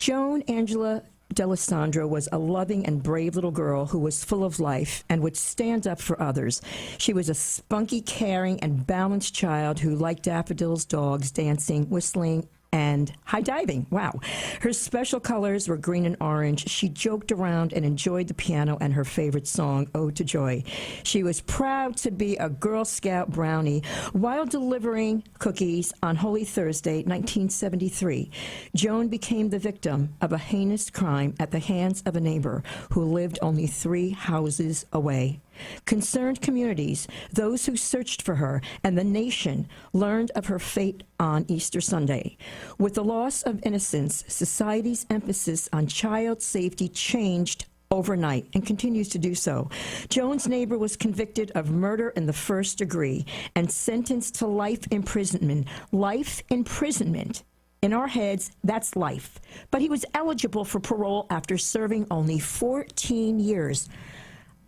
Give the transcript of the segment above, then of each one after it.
Joan Angela D'Alessandro was a loving and brave little girl who was full of life and would stand up for others. She was a spunky, caring, and balanced child who liked daffodils, dogs, dancing, whistling, and high diving. Wow. Her special colors were green and orange. She joked around and enjoyed the piano and her favorite song, Ode to Joy. She was proud to be a Girl Scout brownie while delivering cookies on Holy Thursday, 1973. Joan became the victim of a heinous crime at the hands of a neighbor who lived only 3 houses away. Concerned communities, those who searched for her, and the nation learned of her fate on Easter Sunday. With the loss of innocence, society's emphasis on child safety changed overnight and continues to do so. Joan's neighbor was convicted of murder in the first degree and sentenced to life imprisonment. Life imprisonment. In our heads, that's life. But he was eligible for parole after serving only 14 years.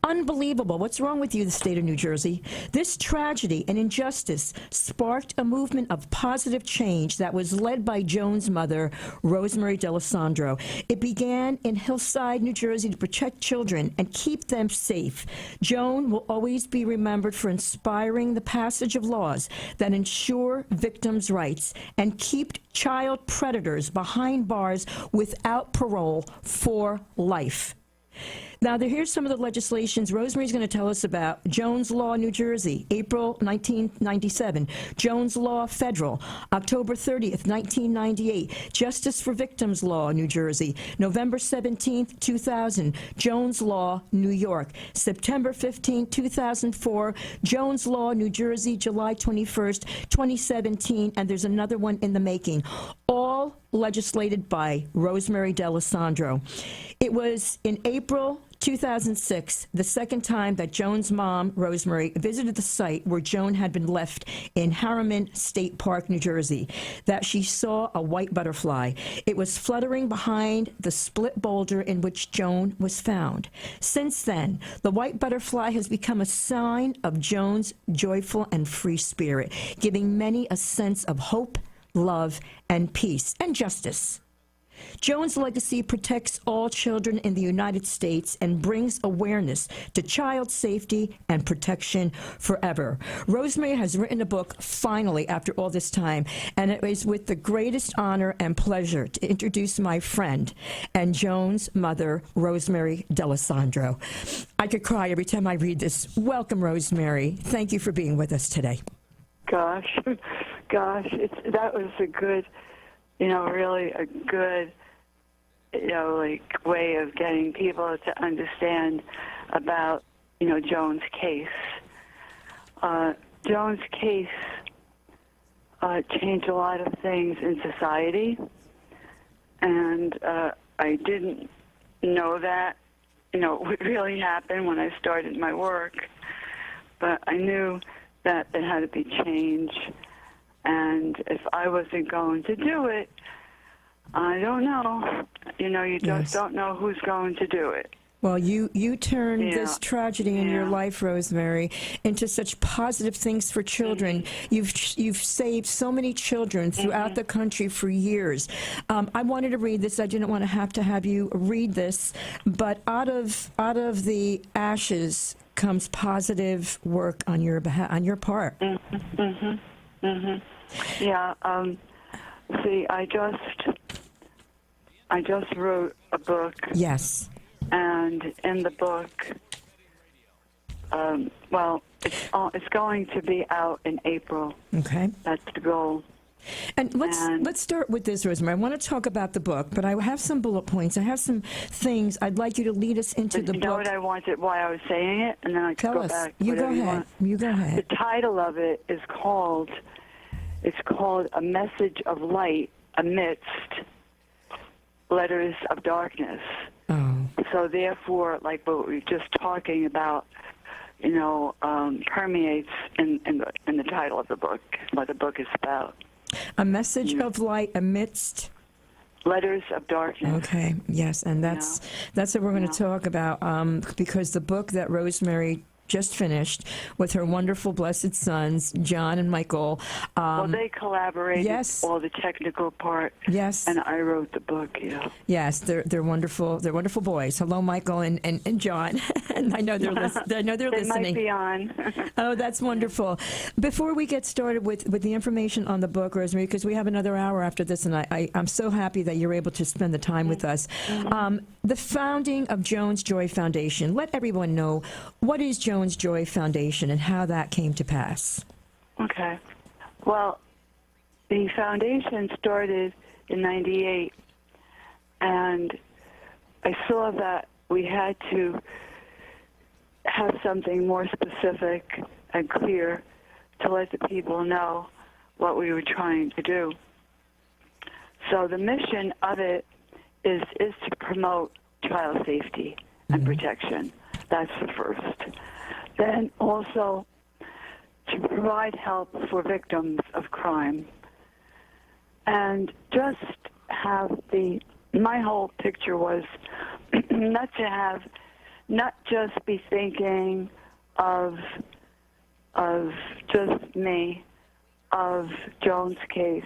Unbelievable. What's wrong with you, the state of New Jersey? This tragedy and injustice sparked a movement of positive change that was led by Joan's mother, Rosemarie D'Alessandro. It began in Hillside, New Jersey, to protect children and keep them safe. Joan will always be remembered for inspiring the passage of laws that ensure victims' rights and keep child predators behind bars without parole for life. Now, here's some of the legislations Rosemary's going to tell us about. Jones Law, New Jersey, April 1997. Jones Law, Federal, October 30th, 1998. Justice for Victims Law, New Jersey, November 17th, 2000. Jones Law, New York, September 15th, 2004. Jones Law, New Jersey, July 21st, 2017. And there's another one in the making. All legislated by Rosemarie D'Alessandro. It was in April 2006, the second time that Joan's mom, Rosemarie, visited the site where Joan had been left in Harriman State Park, New Jersey, that she saw a white butterfly. It was fluttering behind the split boulder in which Joan was found. Since then, the white butterfly has become a sign of Joan's joyful and free spirit, giving many a sense of hope, love, and peace, and justice. Joan's legacy protects all children in the United States and brings awareness to child safety and protection forever. Rosemarie has written a book, finally, after all this time, and it is with the greatest honor and pleasure to introduce my friend and Joan's mother, Rosemarie D'Alessandro. I could cry every time I read this. Welcome, Rosemarie. Thank you for being with us today. Gosh, that was a good, really a good, way of getting people to understand about, Joan's case. Joan's case changed a lot of things in society, and I didn't know that, what really happened when I started my work, but I knew that it had to be changed. And if I wasn't going to do it, I don't know. You just don't know who's going to do it. Well, you turned this tragedy in your life, Rosemarie, into such positive things for children. Mm-hmm. You've saved so many children throughout the country for years. I wanted to read this. I didn't want to have you read this, but out of the ashes comes positive work on your part. Mm-hmm. Mm-hmm. Mm-hmm. Yeah. See, I just wrote a book. Yes. And in the book, it's going to be out in April. Okay. That's the goal. And let's start with this, Rosemarie. I want to talk about the book, but I have some bullet points. I have some things I'd like you to lead us into the book. You know what I wanted, why I was saying it, and then I could go back. You go ahead. You go ahead. The title of it is called A Message of Light Amidst Letters of Darkness. Oh. So therefore, like what we were just talking about, permeates in the title of the book, what the book is about. A message of light amidst letters of darkness. Okay, yes, and that's what we're going to talk about, because the book that Rosemarie just finished with her wonderful, blessed sons, John and Michael. Well, they collaborated yes. all the technical part. Yes. And I wrote the book, yeah. Yes, they're wonderful. They're wonderful boys. Hello, Michael and John. And I know they're They listening. might be on. Oh, that's wonderful. Before we get started with the information on the book, Rosemarie, because we have another hour after this, and I'm so happy that you're able to spend the time with us. The founding of Joan's Joy Foundation. Let everyone know, what is Joan's Joy Foundation and how that came to pass? Okay. Well, the foundation started in '98, and I saw that we had to have something more specific and clear to let the people know what we were trying to do. So the mission of it is to promote child safety and protection. That's the first. Then also to provide help for victims of crime. And just have my whole picture was not just be thinking of just me, of Joan's case,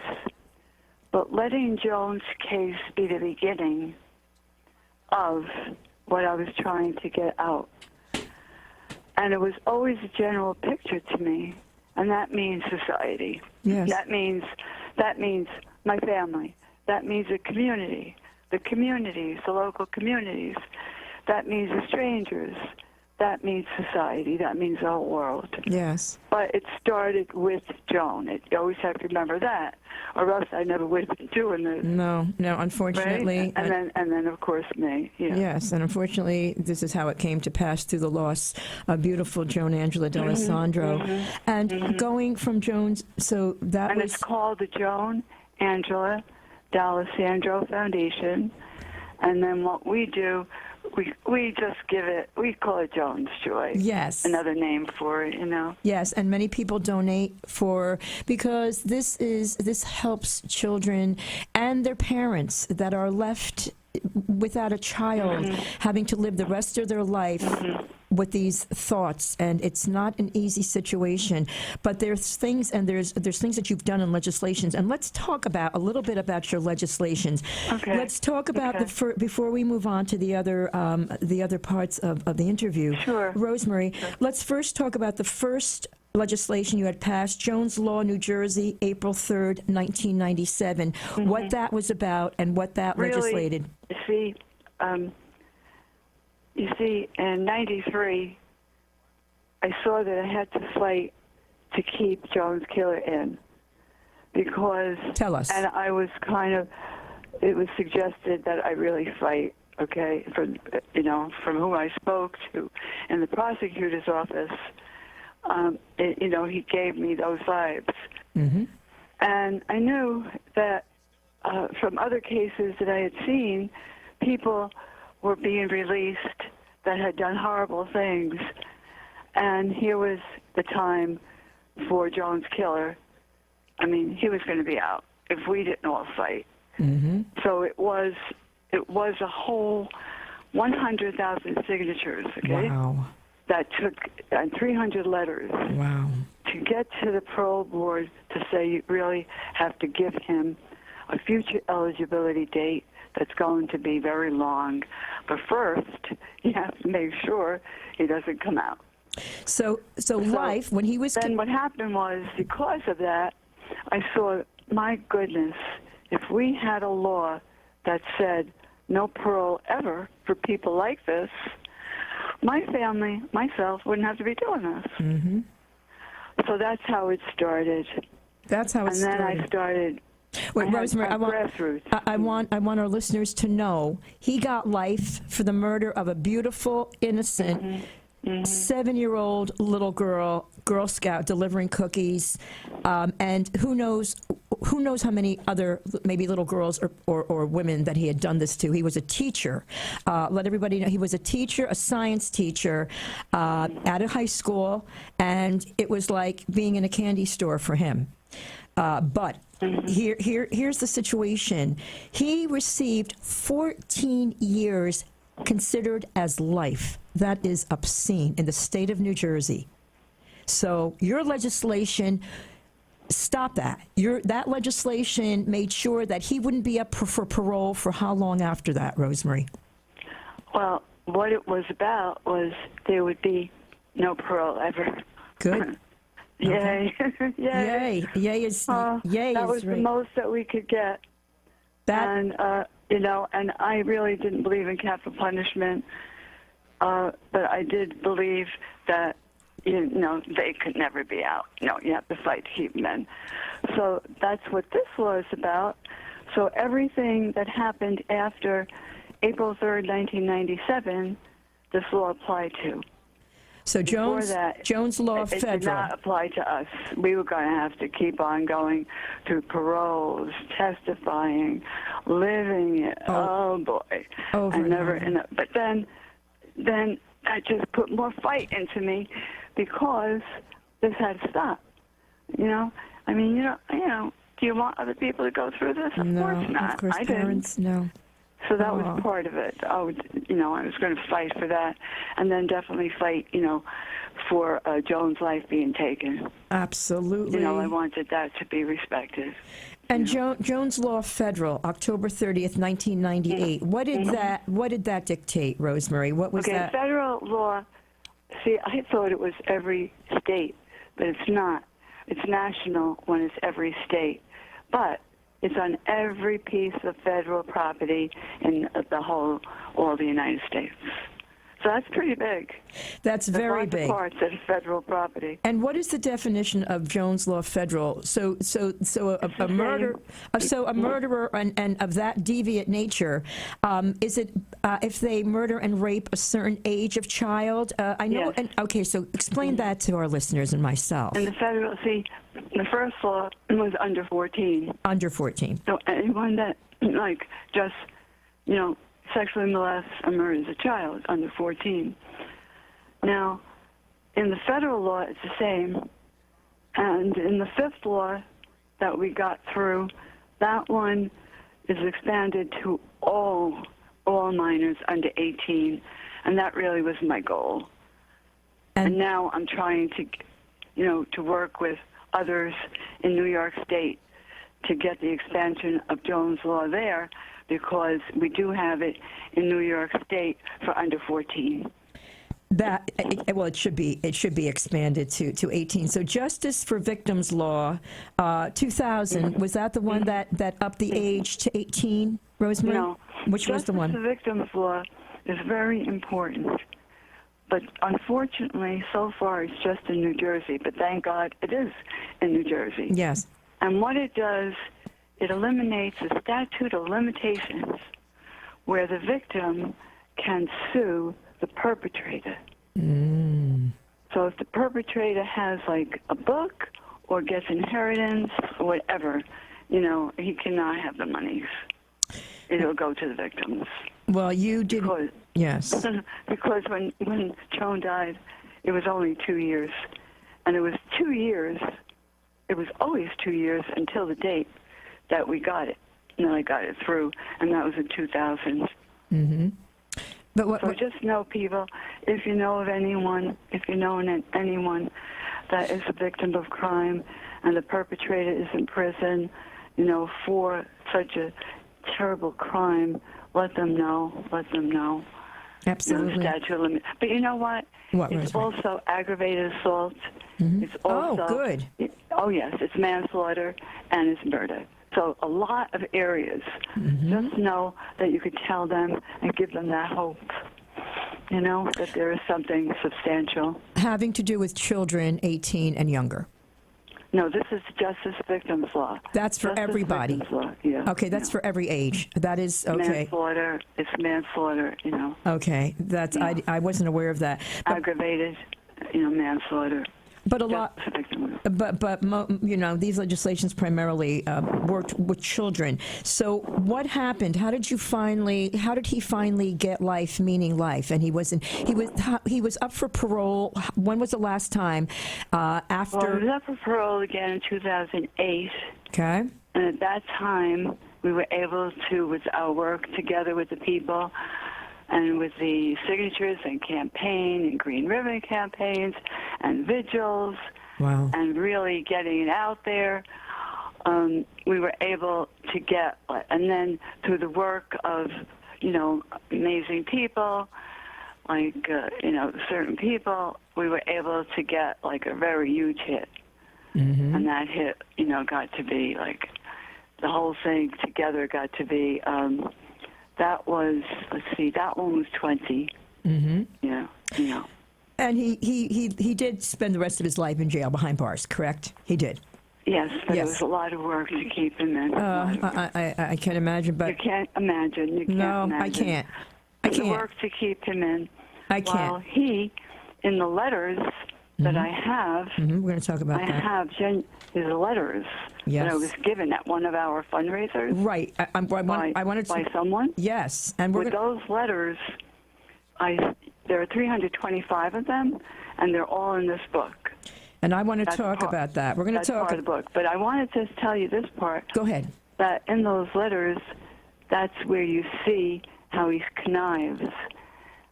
but letting Joan's case be the beginning of what I was trying to get out. And it was always a general picture to me, and that means society. Yes. That means my family. That means the community, the local communities. That means the strangers. That means society. That means the whole world. Yes. But it started with Joan. You always have to remember that, or else I never would have been doing this. No, unfortunately. Right? And then of course me. Yeah. Yes, and unfortunately, this is how it came to pass through the loss of beautiful Joan Angela D'Alessandro. And going from Joan's, so that and was... it's called the Joan Angela D'Alessandro Foundation. And then what we do, we just we call it Joan's Joy. Yes. Another name for it, Yes, and many people donate because this helps children and their parents that are left without a child having to live the rest of their life with these thoughts, and it's not an easy situation. But there's things that you've done in legislations, and let's talk about a little bit about your legislations. Okay. Let's talk about before we move on to the other parts of the interview. Sure. Rosemarie, let's first talk about the first legislation you had passed, Jones Law, New Jersey, April 3rd, 1997. What that was about and what that legislated. You see, in '93, I saw that I had to fight to keep Joan's killer in, because... Tell us. And I was it was suggested that I really fight, okay, from whom I spoke to in the prosecutor's office. He gave me those vibes. And I knew that from other cases that I had seen, people were being released that had done horrible things. And here was the time for Joan's killer. I mean, he was going to be out if we didn't all fight. So it was a whole 100,000 signatures, okay? Wow. That took 300 letters. Wow. To get to the parole board to say you really have to give him a future eligibility date that's going to be very long. But first, you have to make sure he doesn't come out. So life, when he was... Then what happened was, because of that, I saw, my goodness, if we had a law that said no parole ever for people like this, my family, myself, wouldn't have to be doing this. So that's how it started. That's how it started. And then I started... Wait, Rosemarie, I want our listeners to know he got life for the murder of a beautiful, innocent 7-year-old little Girl Scout delivering cookies, and who knows how many other maybe little girls or women that he had done this to. He was a teacher. Let everybody know he was a teacher, a science teacher at a high school, and it was like being in a candy store for him. But here's the situation. He received 14 years considered as life. That is obscene in the state of New Jersey. So your legislation stopped that. That legislation made sure that he wouldn't be up for parole for how long after that, Rosemarie? Well, what it was about was there would be no parole ever. Good. Yay. Yay. Yay is yay that is was right. the most that we could get. And, and I really didn't believe in capital punishment, but I did believe that, they could never be out. You have to fight to keep them in. So that's what this law is about. So everything that happened after April 3rd, 1997, this law applied to. So Jones law it federal. did not apply to us. We were going to have to keep on going through paroles, testifying, living it. Oh boy! Over and over. But then that just put more fight into me because this had to stop. Do you want other people to go through this? Of course not. Of course, I parents, didn't. no. So that was part of it. I was going to fight for that, and then definitely fight, for Joan's life being taken. Absolutely. I wanted that to be respected. And Jones Law Federal, October 30th, 1998. Mm-hmm. What did that dictate, Rosemarie? What was that? Federal law. See, I thought it was every state, but it's not. It's national when it's every state, but it's on every piece of federal property in all the United States. So that's pretty big. That's very big. Parts of federal property. And what is the definition of Jones Law Federal? So a murderer and of that deviant nature, is it if they murder and rape a certain age of child? I know. Yes. And okay, so explain that to our listeners and myself. And the first law was under 14. Under 14. So anyone that just sexually molests or murders a child under 14. Now, in the federal law, it's the same. And in the fifth law that we got through, that one is expanded to all minors under 18. And that really was my goal. And now I'm trying to work with others in New York State to get the expansion of Jones Law there, because we do have it in New York State for under 14. It should be expanded to 18. So Justice for Victims Law, 2000, was that the one that upped the age to 18, Rosemarie? No. Which was the one? Justice for Victims Law is very important. But unfortunately, so far, it's just in New Jersey. But thank God it is in New Jersey. Yes. And what it does, it eliminates the statute of limitations where the victim can sue the perpetrator. So if the perpetrator has a book or gets inheritance or whatever, he cannot have the monies. It'll go to the victims. Well, you did. Yes. Because when Joan died, it was only 2 years. And it was 2 years. It was always 2 years until the date that we got it. And I got it through, and that was in 2000. Mm-hmm. So just know, people, if you know of anyone, anyone that is a victim of crime and the perpetrator is in prison, for such a terrible crime, let them know. Absolutely. But you know what? It's also aggravated assault. Mm-hmm. It's also, good. Yes, it's manslaughter and it's murder. So a lot of areas. Mm-hmm. Just know that you could tell them and give them that hope, that there is something substantial. Having to do with children 18 and younger. No, this is Justice Victims Law. That's for everybody. Law. Yeah. Okay, that's for every age. That is okay. Manslaughter. It's manslaughter. Okay, that's I wasn't aware of that. Aggravated, manslaughter. But these legislations primarily worked with children. So what happened? How did he finally get life, meaning life? And he was up for parole. When was the last time? After. Well, he was up for parole again in 2008. Okay. And at that time, we were able to, with our work together with the people, and with the signatures and campaign and Green Ribbon campaigns and vigils, Wow. and really getting it out there, we were able to get, and then through the work of, amazing people, like, certain people, we were able to get, like, a very huge hit. Mm-hmm. And that hit, got to be, like, the whole thing together got to be, that was, that one was 20. Mm-hmm. Yeah. And he did spend the rest of his life in jail behind bars, correct? He did. Yes, but Yes. it was a lot of work to keep him in. I can't imagine, but You can't imagine. You can't no, imagine. I can't. I The can't. work to keep him in. I While can't. he, in the letters that I have, Mm-hmm. We're going to talk about I that. have his letters that I Yes. was given at one of our fundraisers. Right. I wanted to. By someone. Yes, and we're With going. those letters, there are 325 of them, and they're all in this book. And I want to That's talk part- about that. We're going to That's talk. part of the book. But I wanted to tell you this part. Go ahead. That in those letters, that's where you see how he connives,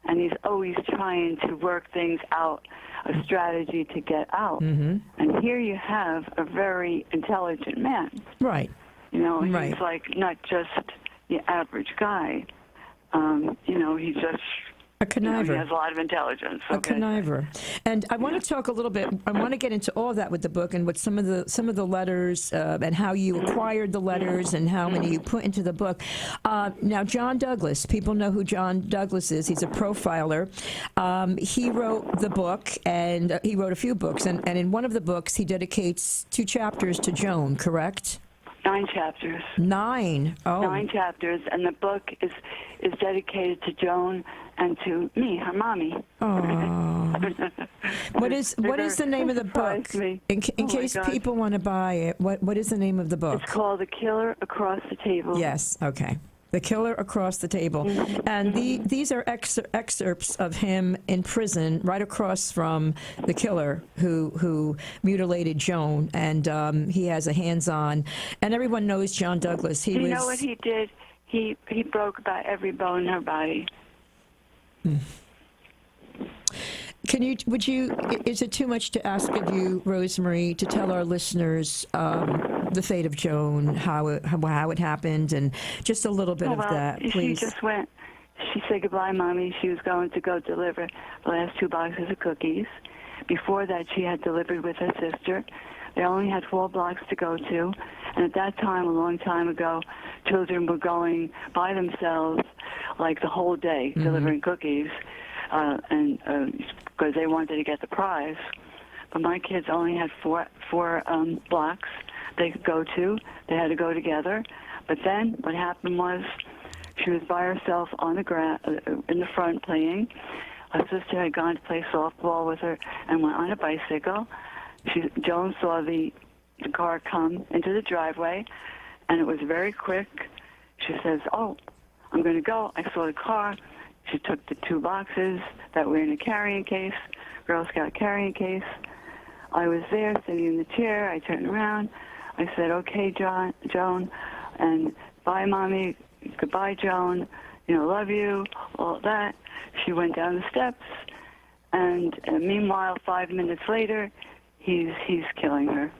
and he's always trying to work things out, a strategy to get out. Mm-hmm. And here you have a very intelligent man. Right. Right. He's like not just the average guy. He's just A conniver. he has a lot of intelligence. A Okay. conniver. And I want to talk a little bit. I want to get into all of that with the book and what some of the letters and how you acquired the letters and how many you put into the book. Now, John Douglas. People know who John Douglas is. He's a profiler. He wrote the book, and he wrote a few books. And in one of the books, he dedicates 2 chapters to Joan. Correct? 9 chapters. 9. Oh. 9 chapters, and the book is dedicated to Joan and to me, her mommy. Oh. What is the name of the book? Me. In Oh my case God. people want to buy it, what is the name of the book? It's called The Killer Across the Table. Yes, okay. The Killer Across the Table. And these are excerpts of him in prison right across from the killer who mutilated Joan. And he has a hands-on. And everyone knows John Douglas. You know what he did? He broke about every bone in her body. Is it too much to ask of you, Rosemarie, to tell our listeners the fate of Joan, how it happened, and just a little bit of that, please? She just went. She said goodbye, Mommy. She was going to go deliver the last 2 boxes of cookies. Before that, she had delivered with her sister. They only had 4 blocks to go to. And at that time, a long time ago, children were going by themselves like the whole day delivering cookies, and because they wanted to get the prize. But my kids only had four blocks they could go to. They had to go together. But then what happened was she was by herself on the ground in the front playing. Her sister had gone to play softball with her and went on a bicycle. Joan saw the car come into the driveway, and it was very quick. She says, "Oh, I'm going to go." I saw the car. She took the 2 boxes that were in a carrying case, Girl Scout carrying case. I was there sitting in the chair. I turned around. I said, "Okay, Joan, and bye, Mommy. Goodbye, Joan. Love you," all that. She went down the steps, and meanwhile, 5 minutes later, he's killing her.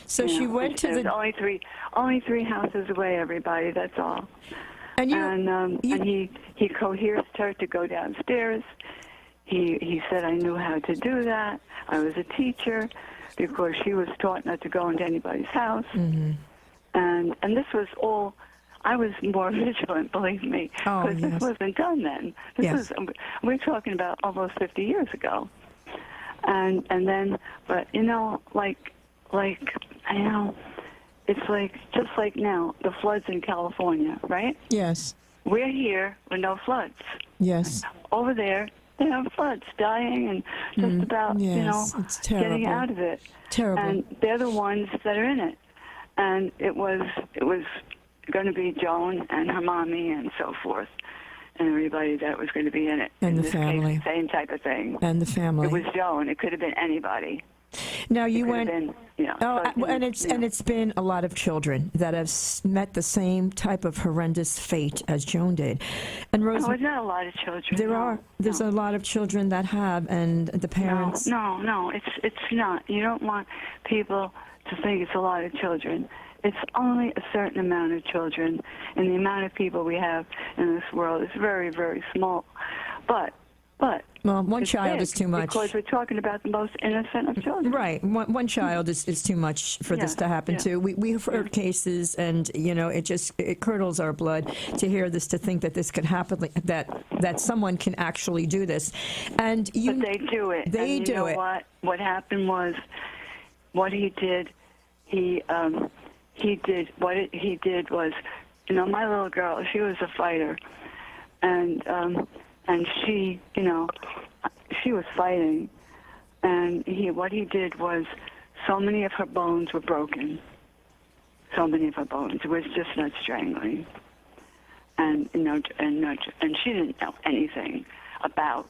So she went to the only three houses away. Everybody, that's all. and he coerced her to go downstairs. He said, "I knew how to do that. I was a teacher," because she was taught not to go into anybody's house. Mm-hmm. And this was all. I was more vigilant, believe me, because this wasn't done then. We're talking about almost 50 years ago. And then, but it's like just like now, the floods in California, right? Yes. We're here with no floods. Yes. Over there, they have floods, dying and just about, it's terrible. getting out of it. Terrible. And they're the ones that are in it. And it was going to be Joan and her mommy and so forth, and everybody that was going to be in it. And in the this family. Case, same type of thing. And the family. It was Joan. It could have been anybody. Now you It could have went. been, you know, Oh, so, and it's been a lot of children that have met the same type of horrendous fate as Joan did, and no, Rose. it's not a lot of children. There's a lot of children that have, and the parents. No, it's not. You don't want people to think it's a lot of children. It's only a certain amount of children, and the amount of people we have in this world is very, very small. But Well, one it's child big is too much. because we're talking about the most innocent of children. Right. One child is too much for this to happen to. We've heard cases, and, you know, it curdles our blood to hear this, to think that this could happen, that someone can actually do this. And But they do it. They and do you know it. What happened was, what he did, he did was, you know, my little girl, she was a fighter, and she, you know, she was fighting, and what he did was, so many of her bones were broken. So many of her bones. It was just not strangling, and you know, and she didn't know anything about.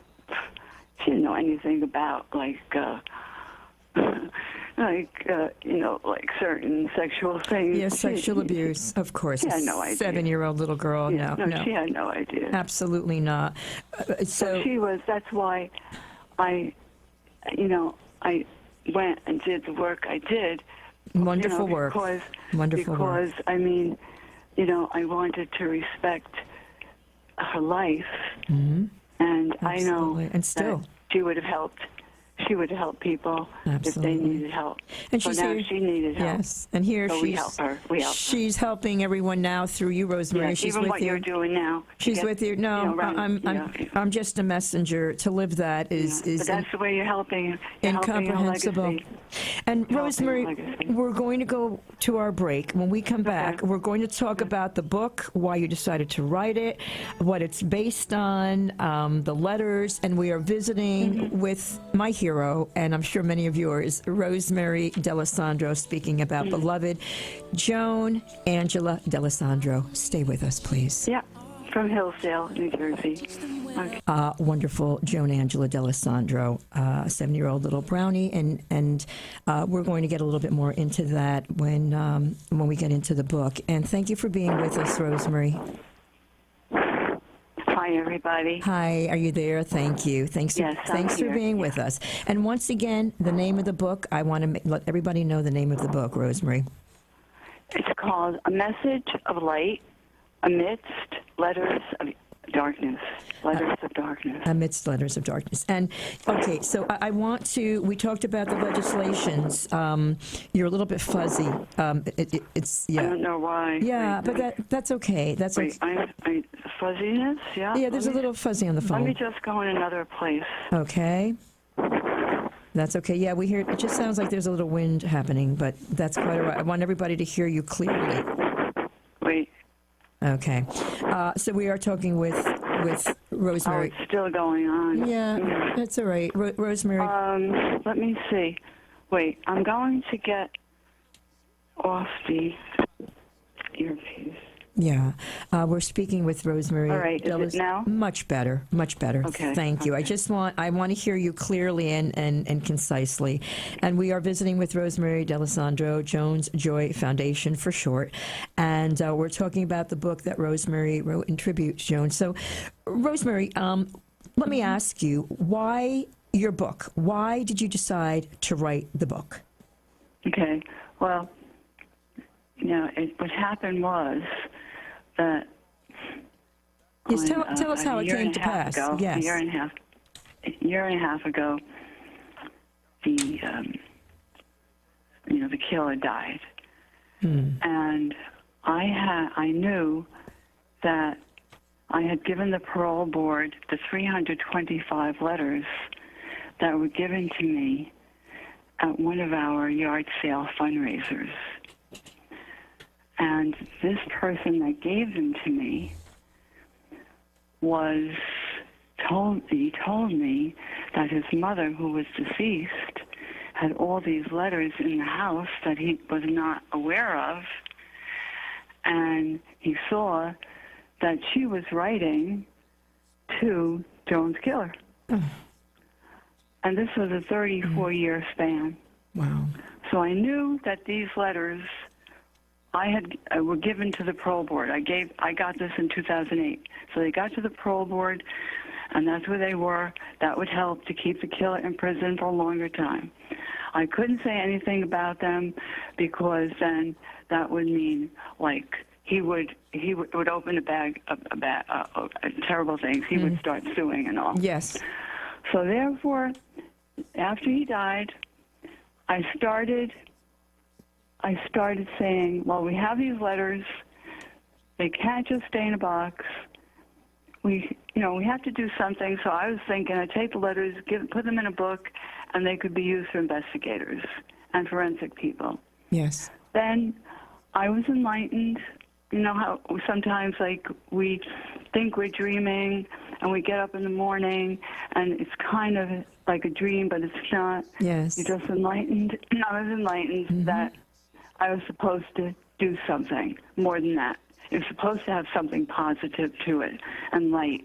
She didn't know anything about you know, like certain sexual things. Yes, sexual abuse, of course. She had no idea. 7-year-old little girl. Yeah, No, she had no idea. absolutely not. So she was. That's why I went and did the work I did. Wonderful work. Because I mean, you know, I wanted to respect her life, and Absolutely. I know And still. that she would have helped. She would help people Absolutely. if they needed help. And so she's now here. she needed help. Yes, and here So she's. we help her. We help her. She's helping everyone now through you, Rosemary. Yeah, She's even with what you. you're doing now. She's with you. No, I'm just a messenger. To live that is But that's the way you're helping. You're helping your incomprehensible. legacy. And Helping Rosemary, legacy. we're going to go to our break. When we come back, Okay. we're going to talk about the book, why you decided to write it, what it's based on, the letters, and we are visiting with my hero, and I'm sure many of yours, Rosemarie D'Alessandro, speaking about beloved Joan Angela D'Alessandro. Stay with us, please. Yeah, from Hillsdale, New Jersey. Okay. Wonderful Joan Angela D'Alessandro, a 7-year-old little brownie, and we're going to get a little bit more into that when we get into the book. And thank you for being with us, Rosemary. Hi, everybody. Hi, are you there? Thank you. Thanks Yes, I'm for here. being with us. And once again, the name of the book, I want to let everybody know the name of the book, Rosemary. It's called A Message of Light Amidst Letters of Darkness. Letters of Darkness. Amidst Letters of Darkness. And, okay, so I want to, we talked about the legislations. You're a little bit fuzzy. It's, yeah. I don't know why. Yeah, but that's okay. That's Wait, okay. fuzziness? Yeah? Yeah, there's a little fuzzy on the Let me phone. just go in another place. Okay. That's okay. Yeah, we hear, it just sounds like there's a little wind happening, but that's quite all right. I want everybody to hear you clearly. Wait. Okay. So we are talking with Oh, Rosemary. it's still going on. Yeah, that's all right. Rosemary. Let me see. Wait, I'm going to get off the earpiece. Yeah. We're speaking with Rosemary. All right, is it now? Much better. Much better. Okay, Thank you. okay. I want to hear you clearly and concisely. And we are visiting with Rosemarie D'Alessandro, Joan's Joy Foundation for short. And we're talking about the book that Rosemary wrote in tribute to Joan. So, Rosemary, let me ask you, why your book? Why did you decide to write the book? Okay. Well, you know, what happened was that. Yes, tell us how it came to pass. Yes. A year and a half ago, the killer died, and I knew that I had given the parole board the 325 letters that were given to me at one of our yard sale fundraisers. And this person that gave them to me told me that his mother, who was deceased, had all these letters in the house that he was not aware of, and he saw that she was writing to Joan's killer. And this was a 34-year span. Wow. So I knew that these letters were given to the parole board. I got this in 2008. So they got to the parole board, and that's where they were. That would help to keep the killer in prison for a longer time. I couldn't say anything about them because then that would mean like he would open a bag of terrible things. He would start suing and all. Yes. So therefore, after he died, I started saying, well, we have these letters. They can't just stay in a box. We have to do something. So I was thinking I'd take the letters, put them in a book, and they could be used for investigators and forensic people. Yes. Then I was enlightened. You know how sometimes, like, we think we're dreaming, and we get up in the morning, and it's kind of like a dream, but it's not. Yes. You're just enlightened. I was enlightened that I was supposed to do something more than that. It was supposed to have something positive to it and light.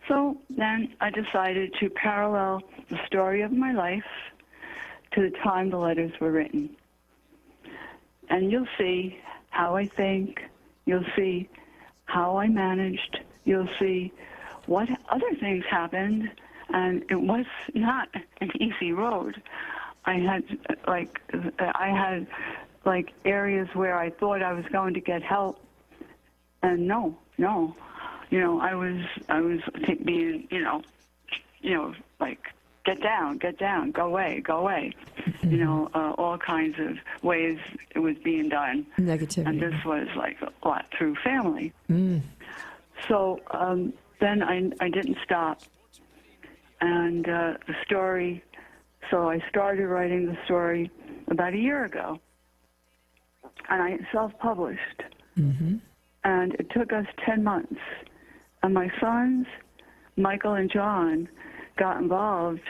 So then I decided to parallel the story of my life to the time the letters were written. And you'll see how I think. You'll see how I managed. You'll see what other things happened. And it was not an easy road. I had areas where I thought I was going to get help, and no. I was being, like, get down, go away. All kinds of ways it was being done. Negativity. And this was like a lot through family. So then I didn't stop, and the story. So I started writing the story about a year ago, and I self-published. And it took us 10 months. And my sons, Michael and Joan, got involved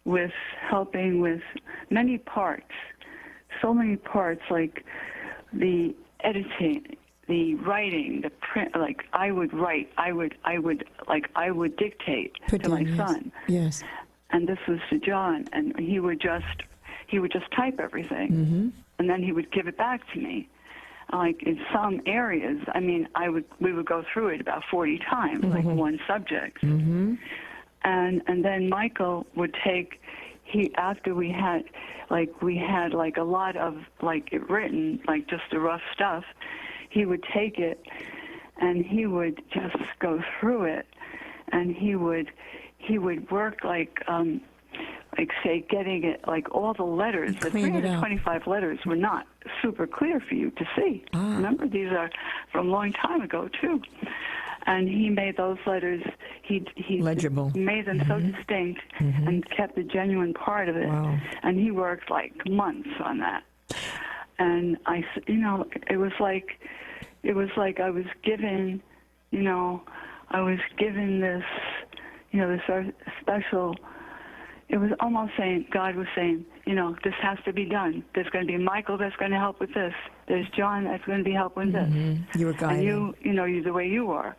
with helping with many parts, so many parts, like the editing, the writing, the print. Like I would write, I would dictate to my son. Yes. And this was to John, and he would just type everything, and then he would give it back to me. Like in some areas, we would go through it about 40 times, like one subject. And then Michael would take, after we had a lot of like it written, like just the rough stuff, he would take it and he would just go through it, and he would work say getting it, like all the letters, the 325 letters were not super clear for you to see. Remember, these are from a long time ago too. And he made those letters, he legible. Made them so distinct and kept the genuine part of it. Wow. And he worked like months on that. And it was like I was given, this special. It was almost saying, God was saying, this has to be done. There's going to be Michael that's going to help with this. There's John that's going to be helping with this. You were guiding. And you the way you are.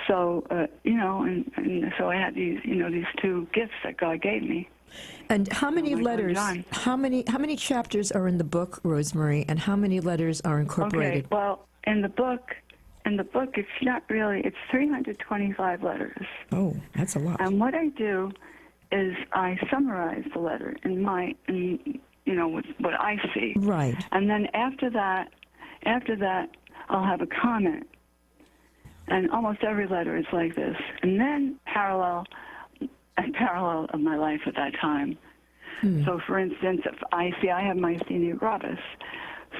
So, and so I had these two gifts that God gave me. And how many letters, how many chapters are in the book, Rosemarie, and how many letters are incorporated? Okay, well, in the book, it's not really, it's 325 letters. Oh, that's a lot. And what I do is I summarize the letter with what I see. Right. And then after that, I'll have a comment. And almost every letter is like this. And then parallel of my life at that time. So, for instance, I have myasthenia gravis.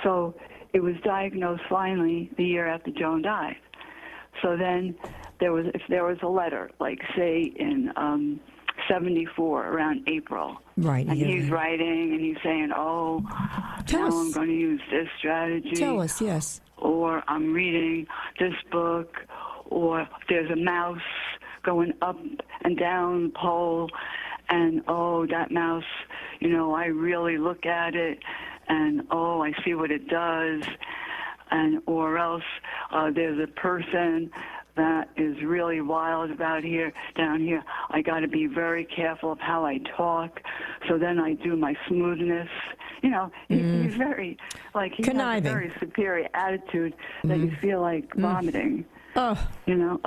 So it was diagnosed finally the year after Joan died. So then if there was a letter, like say in 74 around April. Right. And he's writing and he's saying, now I'm going to use this strategy. Tell us, yes. Or I'm reading this book, or there's a mouse going up and down the pole, and that mouse, I really look at it, and I see what it does, or else there's a person that is really really wild down here. I got to be very careful of how I talk. So then I do my smoothness. You know, he's very, like, he has a Conniving. very superior attitude that you feel like vomiting. Oh. You know,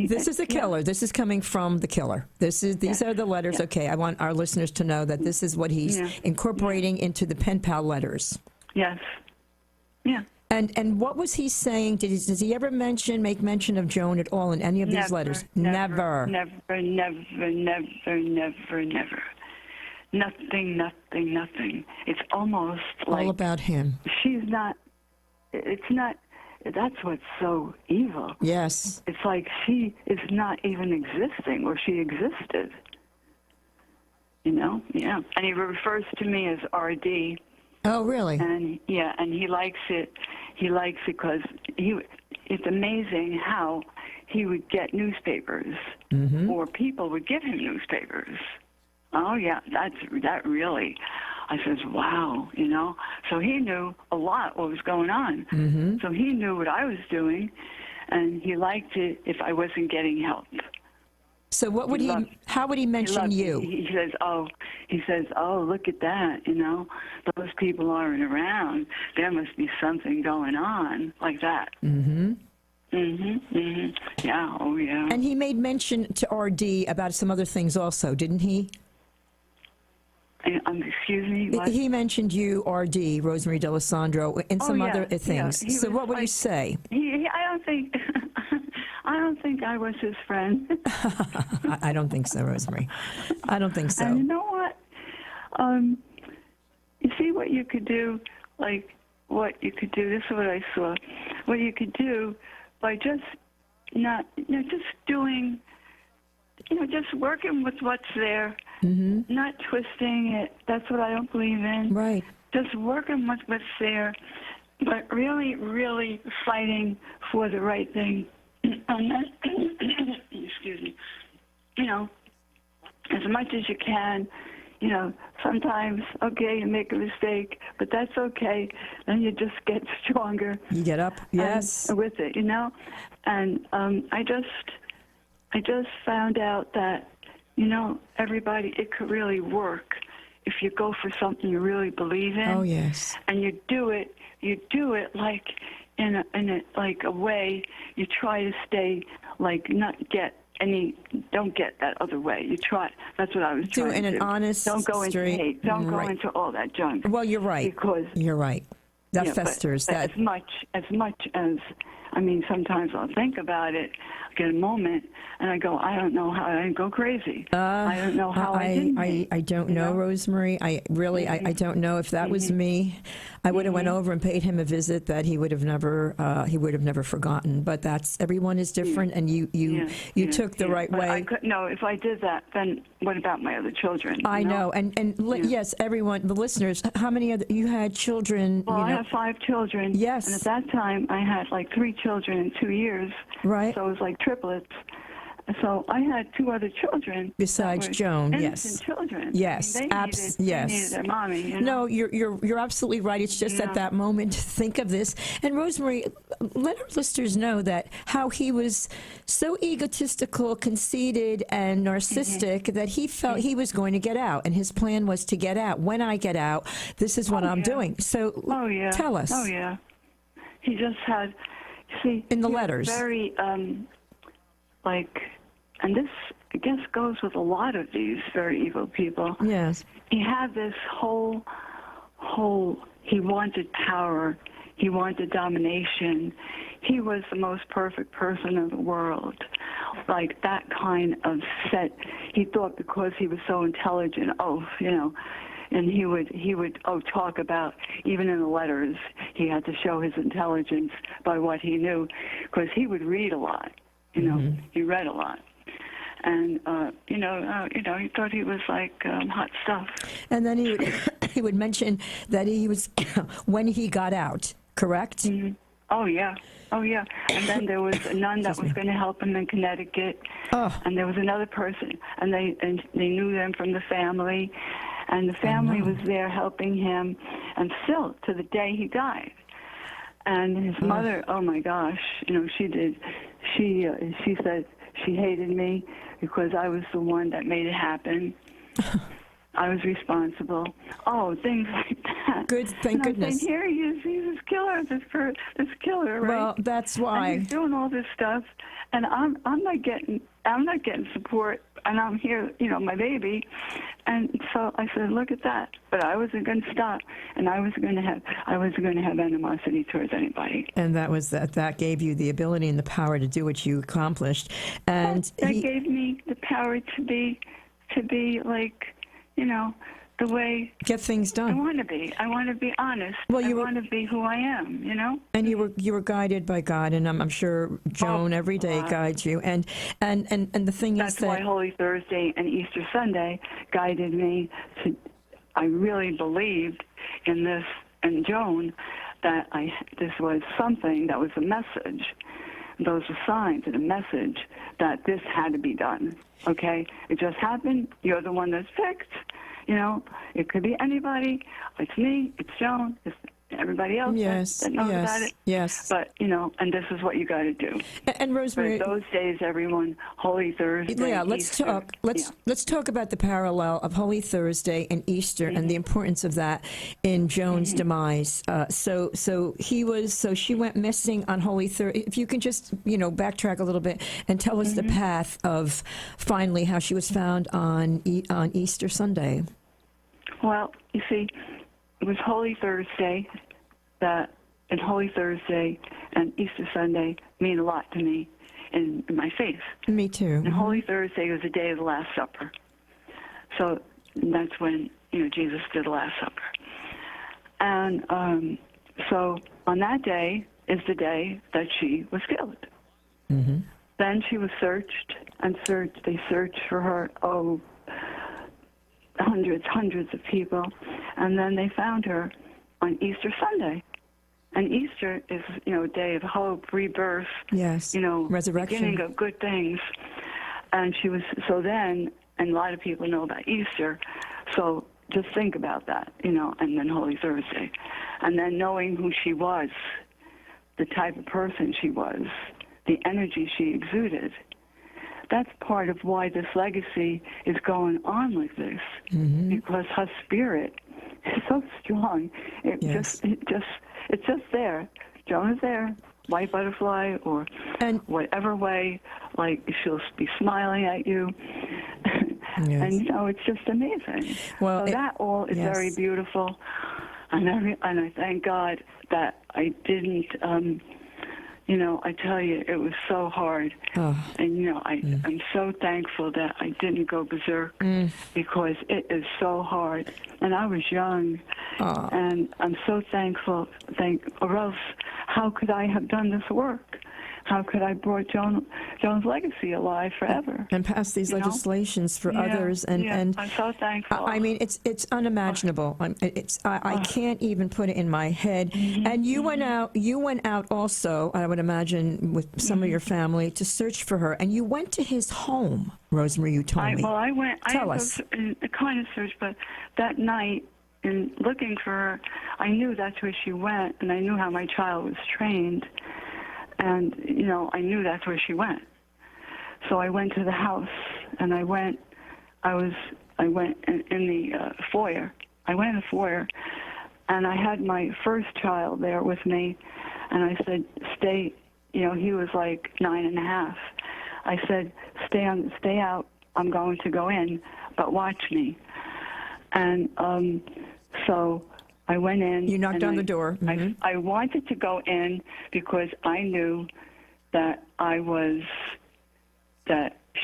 This is a killer. This is coming from the killer. These are the letters. Yeah. Okay, I want our listeners to know that this is what he's incorporating into the pen pal letters. Yes. Yeah. And what was he saying? Does he ever make mention of Joan at all in any of these letters? Never. Nothing. It's almost like All about him. she's not. It's not. That's what's so evil. Yes. It's like she is not even existing, or she existed. You know? Yeah. And he refers to me as RD. Oh, really? And and he likes it. He likes it because it's amazing how he would get newspapers, or people would give him newspapers. Oh yeah, that really. I says, wow, you know. So he knew a lot what was going on. So he knew what I was doing, and he liked it if I wasn't getting help. So what would how would he mention you? He says, oh, look at that, you know. Those people aren't around. There must be something going on, like that. Yeah, oh yeah. And he made mention to RD about some other things also, didn't he? Excuse me, what? He mentioned you, RD, Rosemarie D'Alessandro, and some other things. Yeah, so what would you say? I don't think... I don't think I was his friend. I don't think so, Rosemarie. I don't think so. And you know what? You see what you could do, this is what I saw. What you could do by just just doing, just working with what's there, not twisting it. That's what I don't believe in. Right. Just working with what's there, but really, really fighting for the right thing. And then, excuse me, as much as you can, sometimes, okay, you make a mistake, but that's okay. Then you just get stronger. You get up, yes. With it, And I just found out that, everybody, it could really work if you go for something you really believe in. Oh, yes. And you do it like in a way you try to stay, don't get that other way. You try. That's what I was trying to do. In an honest, don't go into hate. Don't go into all that junk. Well, you're right. Because you're right. That festers. But as much as sometimes I'll think about it, get a moment, and I go, I don't know how I go crazy. I don't know how I didn't. I don't know, Rosemarie. I don't know if that was me. I would have went over and paid him a visit that he would have never forgotten. But everyone is different, and you took the right way. I could, no, if I did that, then what about my other children? I know, yes, everyone, the listeners. How many other you had children? Well, I have 5 children. Yes, and at that time I had 3 children in 2 years. Right. So it was like triplets. So I had 2 other children besides Joan. Innocent children. Yes, they needed their mommy. No, you're absolutely right. It's just at that moment to think of this. And Rosemarie, let our listeners know that how he was so egotistical, conceited, and narcissistic that he felt he was going to get out, and his plan was to get out. When I get out, this is what I'm doing. So tell us. Oh yeah, he just had. See, in the letters, very and this I guess goes with a lot of these very evil people. Yes, he had this whole. He wanted power. He wanted domination. He was the most perfect person in the world. Like that kind of set. He thought because he was so intelligent. And he would talk about, even in the letters, he had to show his intelligence by what he knew, because he would read a lot. He read a lot, and he thought he was like hot stuff. And then he would mention that he was when he got out. Correct? Mm-hmm. Oh yeah. And then there was a nun that was going to help him in Connecticut, and there was another person, and they knew them from the family. And the family was there helping him, and still to the day he died. And his mother, oh my gosh, she she said she hated me because I was the one that made it happen. I was responsible. Oh, things like that. Good, thank and goodness. I'm saying, here he is. He's this killer, this killer, right? Well, that's why. And he's doing all this stuff, and I'm not getting support, and I'm here, my baby, and so I said, look at that. But I wasn't going to stop, and I wasn't going to have animosity towards anybody. And that gave you the ability and the power to do what you accomplished, and that gave me the power to be like, the way get things done. I want to be. I want to be honest. Well, I want to be who I am, And you were guided by God, and I'm sure Joan every day guides you. And the thing that's is that why Holy Thursday and Easter Sunday guided me to. I really believed in this and Joan that this was something that was a message. Those were signs and a message that this had to be done. Okay, it just happened. You're the one that's picked. It could be anybody. It's me. It's Joan. It's everybody else that knows about it. Yes. But, and this is what you got to do. And Rosemarie, but those days, everyone, Holy Thursday, yeah, let's Easter, talk. Let's talk about the parallel of Holy Thursday and Easter and the importance of that in Joan's demise. So she went missing on Holy Thursday. If you can just backtrack a little bit and tell us the path of finally how she was found on Easter Sunday. Well, you see, it was Holy Thursday and Holy Thursday and Easter Sunday mean a lot to me in my faith. Me too. And Holy Thursday was the day of the Last Supper. So that's when, Jesus did the Last Supper. And so on that day is the day that she was killed. Mm-hmm. Then she was searched and searched. They searched for her, hundreds of people. And then they found her on Easter Sunday. And Easter is, a day of hope, rebirth, yes, resurrection, beginning of good things. And she was, so then, and a lot of people know about Easter, so just think about that, and then Holy Thursday. And then knowing who she was, the type of person she was, the energy she exuded, that's part of why this legacy is going on like this, because her spirit is so strong. It's just there. Joan is there, white butterfly, or whatever way. Like she'll be smiling at you, and it's just amazing. Well, so that all is very beautiful, and I thank God that I didn't. I tell you, it was so hard. Oh. And, I'm so thankful that I didn't go berserk because it is so hard. And I was young. Oh. And I'm so thankful. Or else, how could I have done this work? How could I brought Joan's legacy alive forever? And pass these legislations for others. And I'm so thankful. I mean, it's unimaginable. I can't even put it in my head. And you went out also, I would imagine, with some of your family to search for her. And you went to his home, Rosemarie, you told me. Well, I went. Tell us. A kind of search, but that night, in looking for her, I knew that's where she went, and I knew how my child was trained. And, I knew that's where she went. So I went to the house, and I went in the foyer. I went in the foyer, and I had my first child there with me, and I said, stay, he was like 9.5. I said, stay out. I'm going to go in, but watch me. And so I went in. You knocked on the door. I wanted to go in because I knew that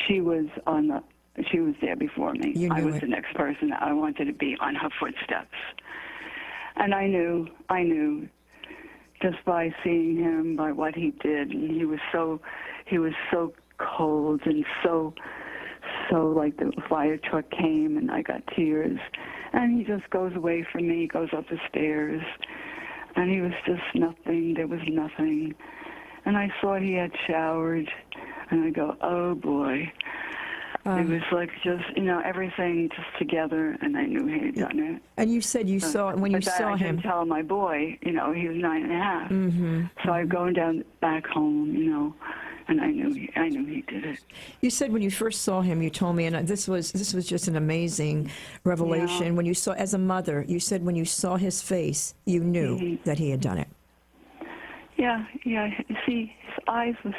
she was there before me. I was the next person that I wanted to be on her footsteps. And I knew just by seeing him, by what he did, and he was so cold and so like the fire truck came and I got tears. And he just goes away from me, goes up the stairs, and he was just nothing. There was nothing. And I saw he had showered, and I go, oh, boy. It was like just, everything just together, and I knew he had done it. And you said you saw it when you saw him. I didn't tell my boy, he was 9.5. So I go down back home, and I knew he did it. You said when you first saw him, you told me, and this was just an amazing revelation. Yeah. When you saw, as a mother, you said when you saw his face, you knew that he had done it. Yeah. You see, his eyes was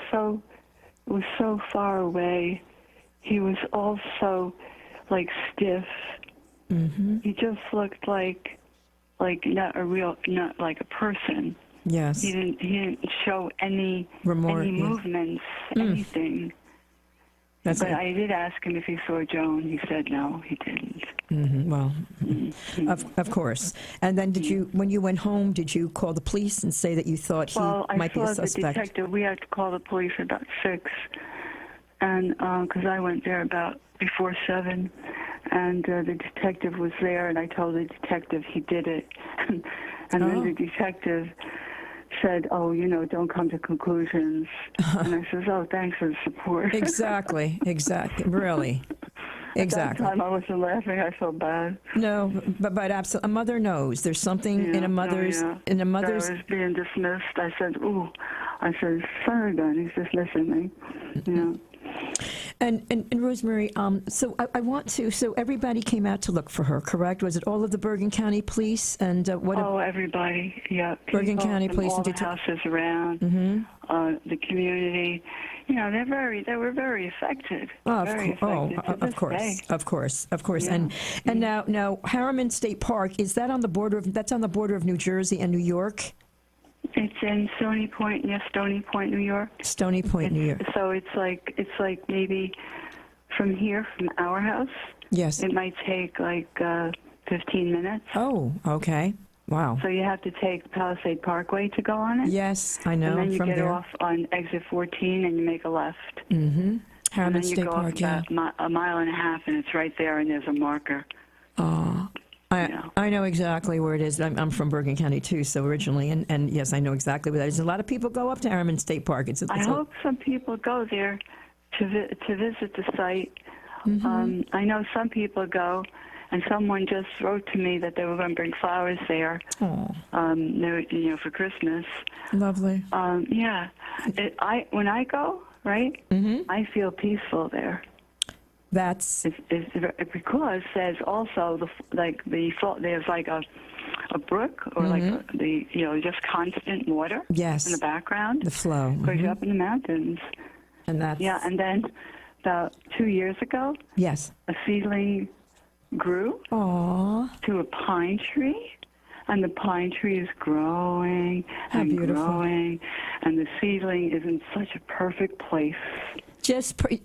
so far away. He was also like stiff. Mm-hmm. He just looked like not like a person. Yes. He didn't show any Remorse, any yeah. movements, anything. That's But it. I did ask him if he saw Joan. He said no, he didn't. Mm-hmm. Well, of course. And then when you went home, did you call the police and say that you thought he might be a I saw the suspect? detective. We had to call the police at about 6, and because I went there about before 7, and the detective was there, and I told the detective he did it, and then the detective said, "Oh, don't come to conclusions." And I says, "Oh, thanks for the support." Exactly. Really. Exactly. At that time, I wasn't laughing. I felt bad. No, but absolutely, a mother knows. There's something in a mother's. In a mother's. I was being dismissed. I said, "Ooh," I said, "Son of a gun, he's dismissing me." And Rosemarie, so I want to. So everybody came out to look for her, correct? Was it all of the Bergen County Police and what? Oh, everybody, yeah. Bergen People County from Police all and the houses around, the community. They were very affected. Of course. Yeah. And now Harriman State Park, is that on the border of? That's on the border of New Jersey and New York. It's in Stony Point, Stony Point, New York. Stony Point, New York. So it's like maybe from here, from our house. Yes. It might take like 15 minutes. Oh, okay. Wow. So you have to take Palisade Parkway to go on it. Yes, I know. And then you from get there. off on exit 14 and you make a left. Mm-hmm. Harriman And then you State go Park, off about a mile and a half, and it's right there, and there's a marker. I know exactly where it is. I'm from Bergen County too, so originally, and yes, I know exactly where that is. A lot of people go up to Harriman State Park. I hope some people go there to visit the site. I know some people go, and someone just wrote to me that they were going to bring flowers there. For Christmas. Lovely. Yeah, when I go, right, I feel peaceful there. That's because there's also there's like a brook or just constant water in the background. The flow. Because you're up in the mountains. And that's and then about 2 years ago, a seedling grew to a pine tree. And the pine tree is growing and growing, and the seedling is in such a perfect place.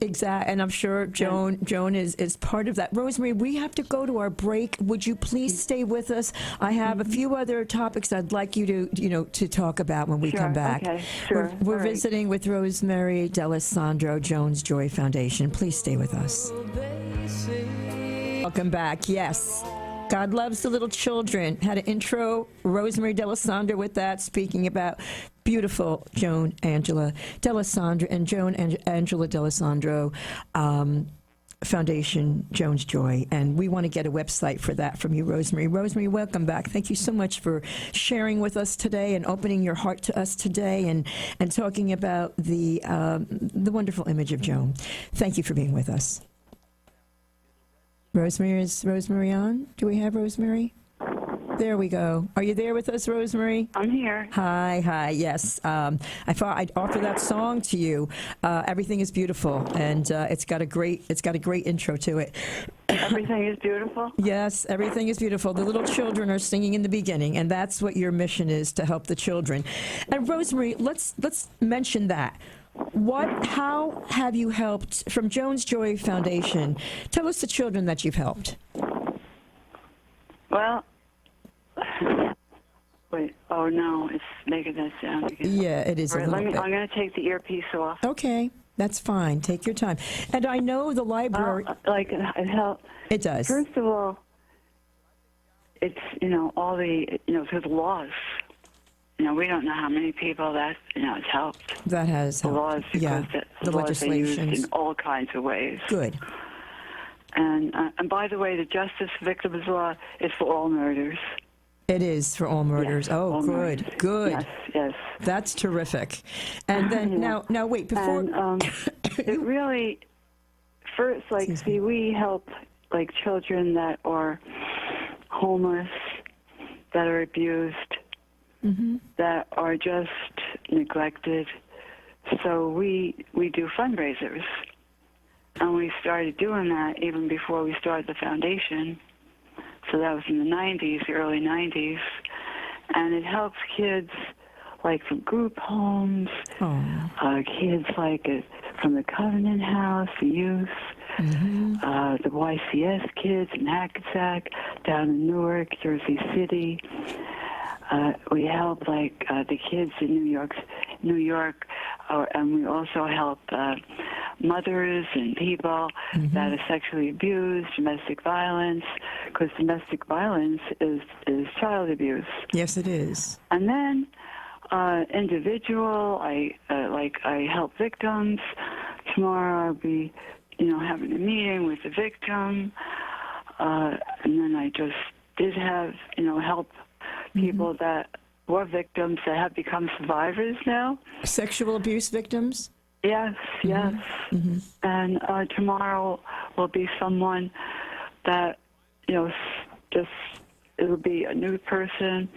Exact, and I'm sure Joan is part of that. Rosemarie, we have to go to our break. Would you please stay with us? I have a few other topics I'd like you to talk about when we come back. Okay, sure. We're visiting with Rosemarie D'Alessandro, Joan's Joy Foundation. Please stay with us. Welcome back. Yes. God loves the little children. Had an intro, Rosemarie D'Alessandro with that, speaking about beautiful Joan Angela D'Alessandro and Joan Angela D'Alessandro Foundation, Joan's Joy. And we want to get a website for that from you, Rosemarie. Rosemarie, welcome back. Thank you so much for sharing with us today and opening your heart to us today and talking about the wonderful image of Joan. Thank you for being with us. Rosemarie, is Rosemarie on? Do we have Rosemarie? There we go. Are you there with us, Rosemarie? I'm here. Hi, yes. I thought I'd offer that song to you. Everything is beautiful, and it's got a great intro to it. Everything is beautiful? Yes, everything is beautiful. The little children are singing in the beginning, and that's what your mission is, to help the children. And Rosemarie, let's mention that. How have you helped from Joan's Joy Foundation? Tell us the children that you've helped. Well, wait. Oh no, it's making that sound again. Yeah, it is. All right, a little bit. I'm going to take the earpiece off. Okay, that's fine. Take your time. And I know the library. It helps. It does. First of all, it's all the through the laws. We don't know how many people that it's helped. That has helped. The laws, because the laws are used legislations in all kinds of ways. Good. And by the way, the Justice Victims Law is for all murders. It is for all murders. Yes, Oh, all good, murders. good. Yes, yes. That's terrific. And then now wait before. And it really first, like, Excuse me. see, we help like children that are homeless, that are abused, that are just neglected. So we do fundraisers, and we started doing that even before we started the foundation. So that was in the 90s, the early 90s, and it helps kids like from group homes, kids like from the Covenant House, the youth, the YCS kids in Hackensack, down in Newark, Jersey City. We help like the kids in New York, and we also help mothers and people that are sexually abused, domestic violence, because domestic violence is child abuse. Yes, it is. And then individual, I help victims. Tomorrow I'll be, having a meeting with the victim, and then I just did have, help people that were victims that have become survivors now. Sexual abuse victims? Yes, yes. And tomorrow will be someone that, just, it'll be a new person,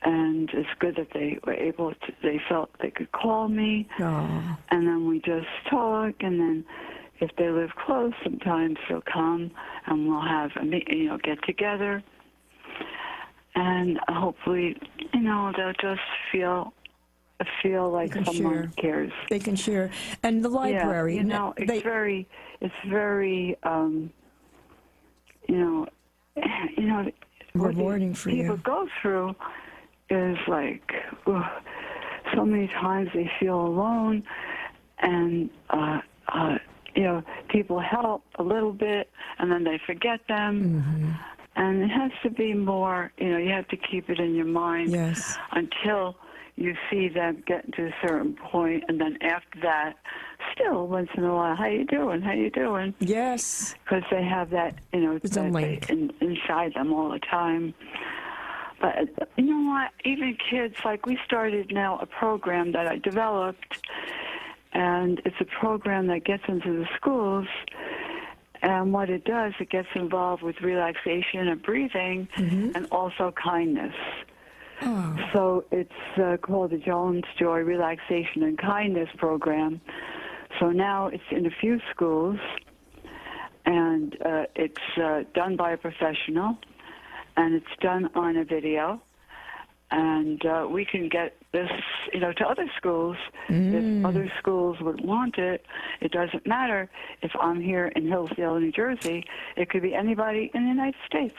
and it's good that they were able to, they felt they could call me, and then we just talk, and then if they live close, sometimes they'll come, and we'll have a get together. And hopefully, they'll just feel like someone cares. They can share. And the library, it's very, rewarding for people you. go through is like, so many times they feel alone, and people help a little bit, and then they forget them. And it has to be more, you have to keep it in your mind until you see them get to a certain point, and then after that, still once in a while, how you doing? Yes. Because they have that, inside them all the time. But you know what? Even kids, like we started now a program that I developed, and it's a program that gets into the schools. And what it does, it gets involved with relaxation and breathing, and also kindness. So it's called the Joan's Joy Relaxation and Kindness Program. So now it's in a few schools, and it's done by a professional, and it's done on a video. And we can get this, to other schools. If other schools would want it, it doesn't matter if I'm here in Hillsdale, New Jersey. It could be anybody in the United States.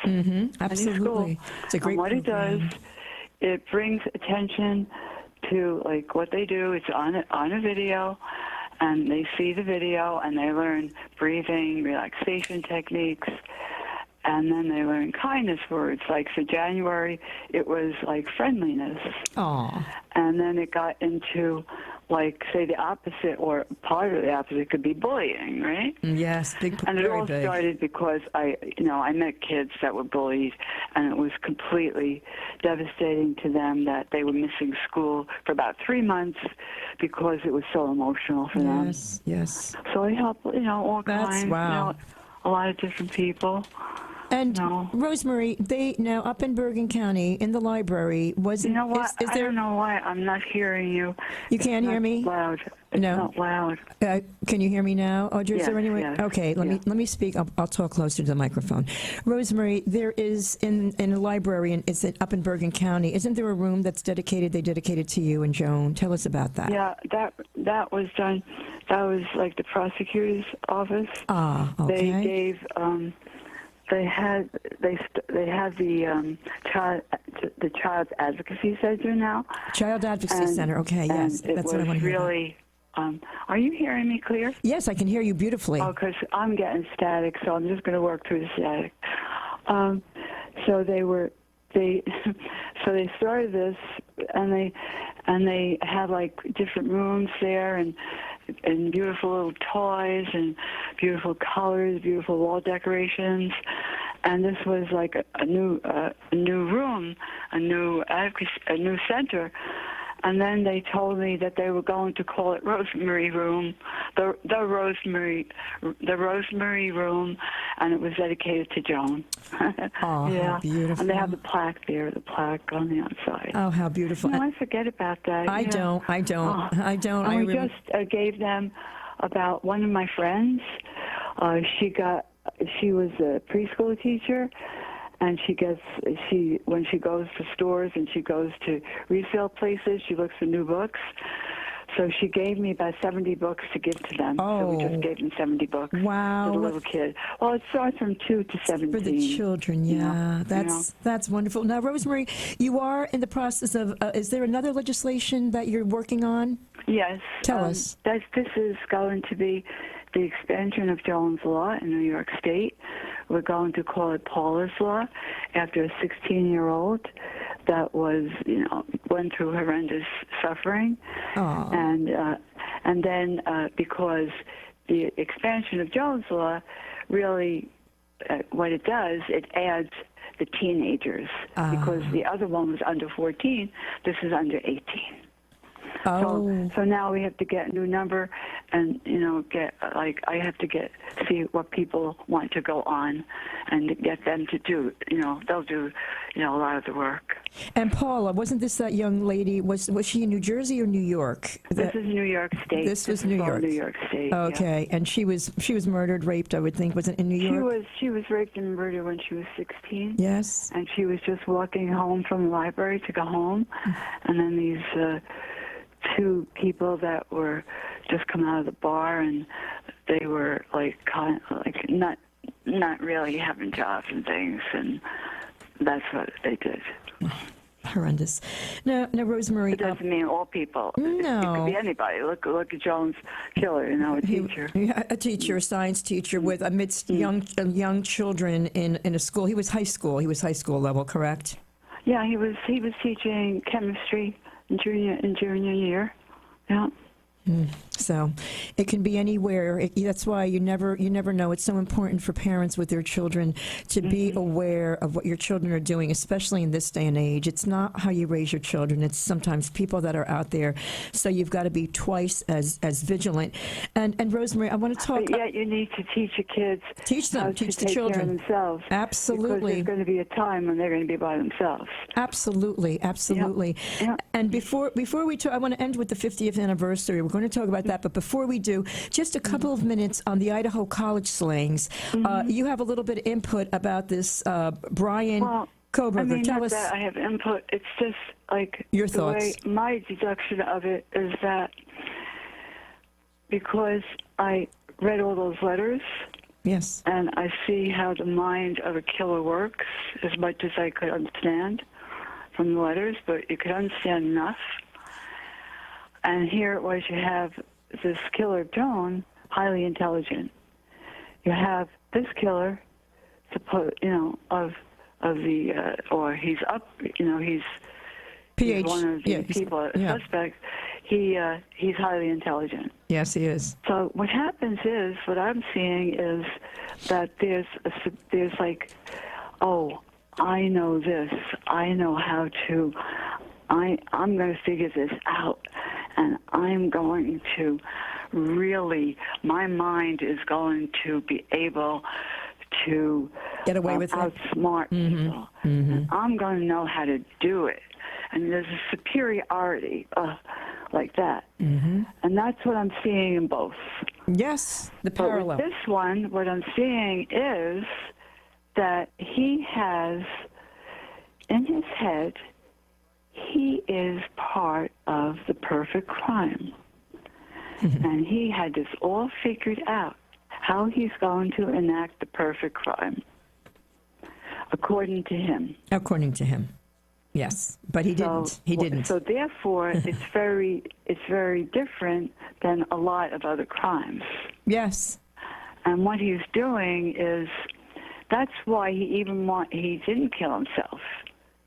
Absolutely. It's a great program. It does, it brings attention to like what they do. It's on a video, and they see the video, and they learn breathing, relaxation techniques. And then they learn kindness words. Like for January, it was like friendliness. And then it got into, like, say the opposite, or part of the opposite could be bullying, right? Yes, big. And it all started because I met kids that were bullied, and it was completely devastating to them that they were missing school for about 3 months because it was so emotional for them. Yes. So I help, all kinds, a lot of different people. And Rosemarie, they now up in Bergen County in the library was. You know what? Is there, I don't know why I'm not hearing you. You can't hear me? Loud. It's not loud. Can you hear me now? Is there any way? Yes. Okay, let me speak. I'll talk closer to the microphone. Rosemarie, there is in a library, and it's up in Bergen County. Isn't there a room that's dedicated? They dedicated to you and Joan. Tell us about that. Yeah, that was done. That was like the prosecutor's office. Okay. They gave. They had the Child Advocacy Center now. Child Advocacy Center. Okay, yes, that's what I want to hear. Really. Are you hearing me clear? Yes, I can hear you beautifully. Oh, because I'm getting static, so I'm just going to work through the static. So they started this, and they had like different rooms there, and beautiful little toys and beautiful colors, beautiful wall decorations, and this was like a new room room, a new center. And then they told me that they were going to call it Rosemarie Room, the Rosemarie Room, and it was dedicated to Joan. Oh, yeah. how beautiful. And they have the plaque there, the plaque on the outside. Oh, how beautiful. I forget about that. I don't. And we just gave them about one of my friends. She was a preschool teacher. And when she goes to stores and she goes to resale places, she looks for new books. So she gave me about 70 books to give to them. Oh. So we just gave them 70 books. Wow. For the little kid. Well, it starts from 2 to 17. For the children, yeah. That's wonderful. Now, Rosemarie, you are in the process of, is there another legislation that you're working on? Yes. Tell us. This is going to be the expansion of Joan's Law in New York State. We're going to call it Paula's Law after a 16-year-old that went through horrendous suffering. Aww. And then because the expansion of Joan's Law really, what it does, it adds the teenagers because the other one was under 14. This is under 18. Oh. So now we have to get a new number, and I have to see what people want to go on, and get them to do. They'll do a lot of the work. And Paula, wasn't this that young lady? Was she in New Jersey or New York? This is New York State. This was New York. New York State. Okay, yeah. And she was murdered, raped. I would think, was it in New York? She was raped and murdered when she was 16. Yes. And she was just walking home from the library to go home, and then these. Two people that were just come out of the bar, and they were not really having jobs and things, and that's what they did. Horrendous. Now, Rosemarie. It doesn't mean all people. No. It could be anybody. Look at Joan's killer. A teacher. A teacher, a science teacher, amidst young children in a school. He was high school. He was high school level, correct? Yeah, he was teaching chemistry in junior year. Yeah. So it can be anywhere. That's why you never know. It's so important for parents with their children to be aware of what your children are doing, especially in this day and age. It's not how you raise your children. It's sometimes people that are out there. So you've got to be twice as vigilant. And Rosemarie, I want to talk. But yet you need to teach your kids. Teach them. How teach to the children. Care of themselves. Absolutely. Because there's going to be a time when they're going to be by themselves. Absolutely. Yeah. And before we talk, I want to end with the 50th anniversary. We're going to talk about that, but before we do, just a couple of minutes on the Idaho college slangs. You have a little bit of input about this, Brian Koberger. Tell us. That I have input. It's just like your the thoughts. Way my deduction of it is that because I read all those letters. Yes. And I see how the mind of a killer works as much as I could understand from the letters, but you could understand enough. And here it was, you have this killer, Joan, highly intelligent. You have this killer, or he's up, he's one of the people, suspects. He's highly intelligent. Yes, he is. So what happens is, what I'm seeing is that there's like, oh, I know this. I know how to. I'm going to figure this out, and I'm going to really. My mind is going to be able to get away with outsmart people. And I'm going to know how to do it, and there's a superiority like that, and that's what I'm seeing in both. Yes, the parallel. But with this one, what I'm seeing is that he has in his head, he is part of the perfect crime. And he had this all figured out, how he's going to enact the perfect crime, according to him. According to him, yes. But he didn't. He didn't. So therefore, it's very different than a lot of other crimes. Yes. And what he's doing is, that's why he didn't kill himself.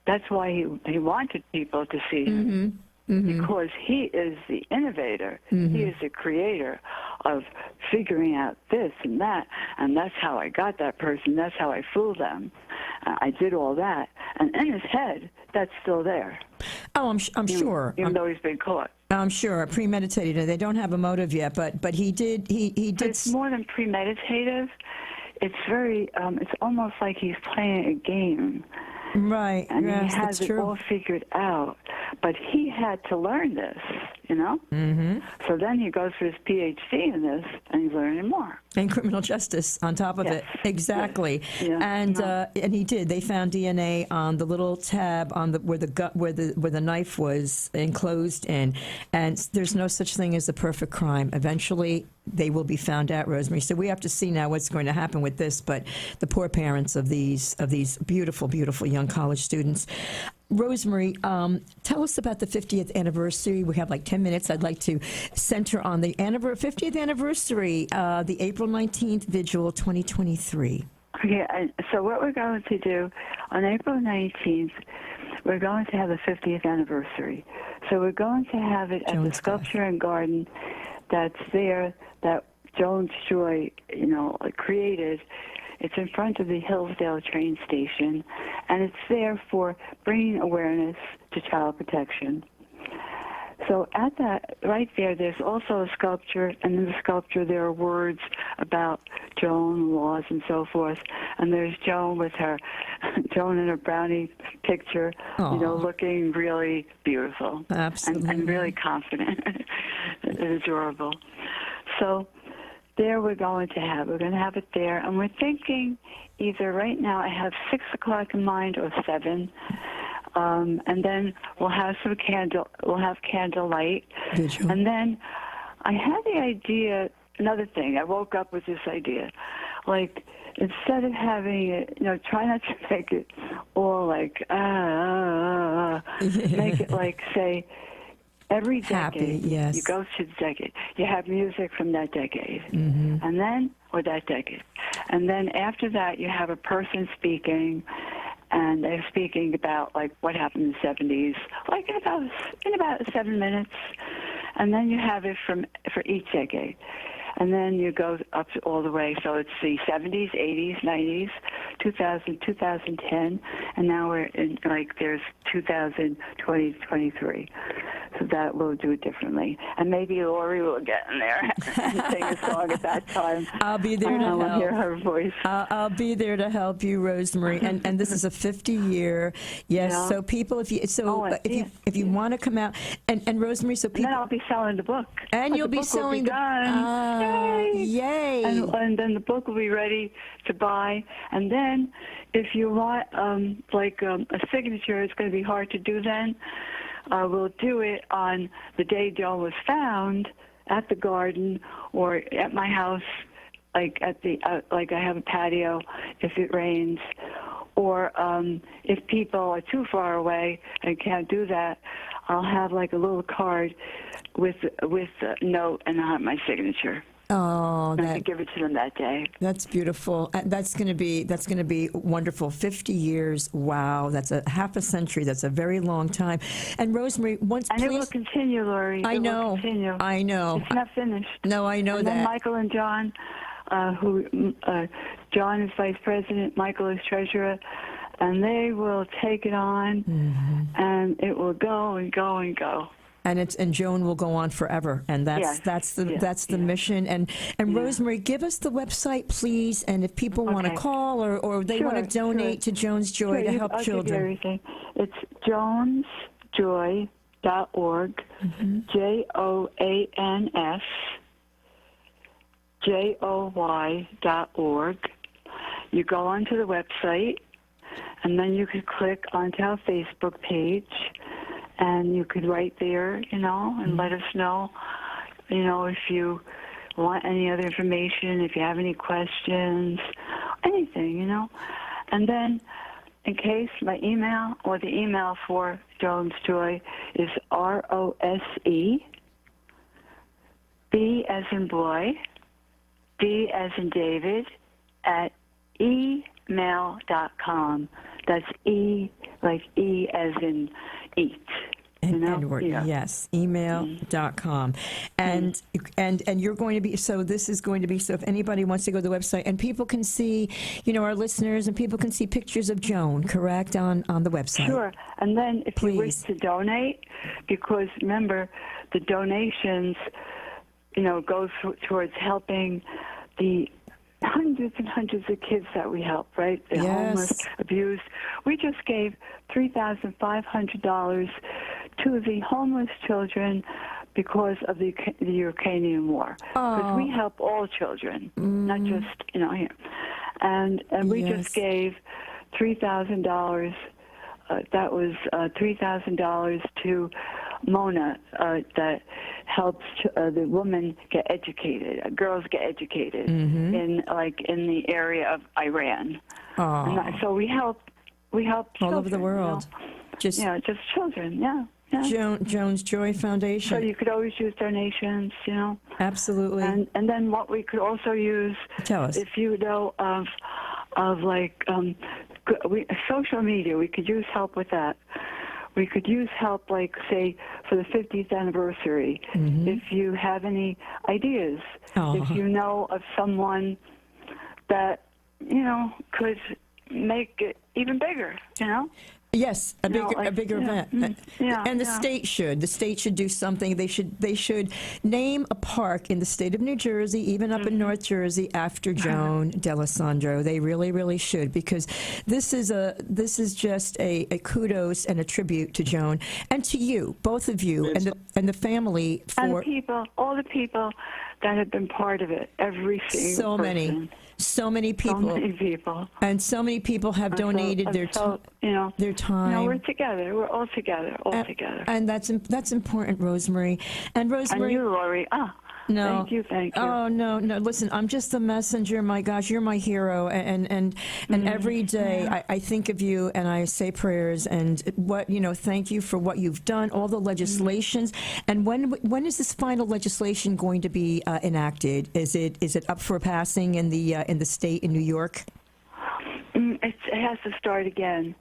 That's why he wanted people to see him. Because he is the innovator. He is the creator of figuring out this and that's how I got that person. That's how I fooled them. I did all that. And in his head, that's still there. Oh, I'm sure. Even though he's been caught. I'm sure premeditated. They don't have a motive yet, but he did. He But did. it's more than premeditative. It's very. It's almost like he's playing a game. Right. And Yes, he has that's it true. all figured out. But he had to learn this, you know? Mm-hmm. So then he goes for his PhD in this, and he's learning more. And criminal justice on top of Yes. it. Exactly. Yes. Yeah. And he did. They found DNA on the little tab on where the knife was enclosed in. And there's no such thing as a perfect crime. Eventually, they will be found out, Rosemary. So we have to see now what's going to happen with this. But the poor parents of these beautiful, beautiful young college students. Rosemary, tell us about the 50th anniversary. We have like 10 minutes. I'd like to center on the 50th anniversary, the April 19th Vigil 2023. Okay, so what we're going to do on April 19th, we're going to have the 50th anniversary. So we're going to have it at the Sculpture and Garden that's there, that Joan Joy, created. It's in front of the Hillsdale train station, and it's there for bringing awareness to child protection. So at that, right there's also a sculpture, and in the sculpture there are words about Joan, laws, and so forth. And there's Joan in her brownie picture, looking really beautiful. Absolutely. And really confident and adorable. So there we're going to have it there, and we're thinking either right now I have 6 o'clock in mind or 7. And then we'll have candlelight. Vigil. And then I had the idea, another thing, I woke up with this idea, like instead of having it, try not to make it all like, make it like, say, every decade, Happy, yes. you go to the decade, you have music from that decade, and then, or that decade. And then after that, you have a person speaking, and they're speaking about like what happened in the 70s, like in about 7 minutes, and then you have it for each decade, and then you go up to all the way. So it's the 70s, 80s, 90s, 2000, 2010, and now we're in there's 2020, 23. So that we'll do it differently, and maybe Lorry will get in there and sing a song at that time. I'll be there to help. I'll hear her voice. I'll be there to help you, Rosemary. And this is a 50-year. Yes. Yeah. So people, if you want to come out, and Rosemary, so people. And then I'll be selling the book. And you'll be selling the book. Yay! And then the book will be ready to buy. And then, if you want a signature, it's going to be hard to do then. We'll do it on the day Joan was found at the garden or at my house, like at the I have a patio if it rains, or if people are too far away and can't do that, I'll have like a little card with a note, and I'll have my signature. Oh, I can give it to them that day. That's beautiful. That's going to be wonderful. 50 years. Wow, that's a half a century. That's a very long time. And Rosemary, It will continue, Lori. I know. Will continue. I know. It's not finished. No, I know and that. Then Michael and John, John is vice president, Michael is treasurer, and they will take it on, and it will go and go and go. And Joan will go on forever, and that's the mission. And Rosemary, give us the website, please. And if people want to call or they want to donate to Joan's Joy to help children, give you everything. It's joansjoy.org, JOANSJOY.org. You go onto the website, and then you could click onto our Facebook page. And you could write there, and let us know, if you want any other information, if you have any questions, anything, And then, in case, my email or the email for Joan's Joy is ROSE, B as in boy, D as in David, at email.com. That's E, like E as in eat. And you know? Edward, Yeah. yes, email.com. And you're going to be, so this is going to be, so if anybody wants to go to the website, and people can see, our listeners, and people can see pictures of Joan, correct, on the website. Sure. And then if you wish Please. to donate, because remember, the donations, go towards helping the hundreds and hundreds of kids that we help, right? The homeless, abused. We just gave $3,500 to the homeless children because of the Ukrainian war. Because we help all children, not just, here. And we just gave $3,000. That was $3,000 to Mona that helps the women get educated, girls get educated in the area of Iran. So we help children, all over the world. Just children. Yeah. Joan's Joy Foundation. So you could always use donations, Absolutely. And then what we could also use, tell us, if you know of social media, we could use help with that. We could use help, say, for the 50th anniversary. If you have any ideas, if you know of someone that, could make it even bigger, Yes, a bigger event. And the yeah. state should. The state should do something. They should name a park in the state of New Jersey, even up in North Jersey, after Joan D'Alessandro. They really, really should, because this is just a kudos and a tribute to Joan and to you, both of you, and the family for all the people that have been part of it. Every single person. So many people. And so many people have donated their time. No, we're together. We're all together. Together. And that's important, Rosemarie. And Rosemarie. And you, Lorry. No. Thank you. Oh, no. Listen, I'm just the messenger. My gosh, you're my hero. And every day I think of you and I say prayers and thank you for what you've done, all the legislations. And when is this final legislation going to be enacted? Is it up for passing in the state in New York? It has to start again.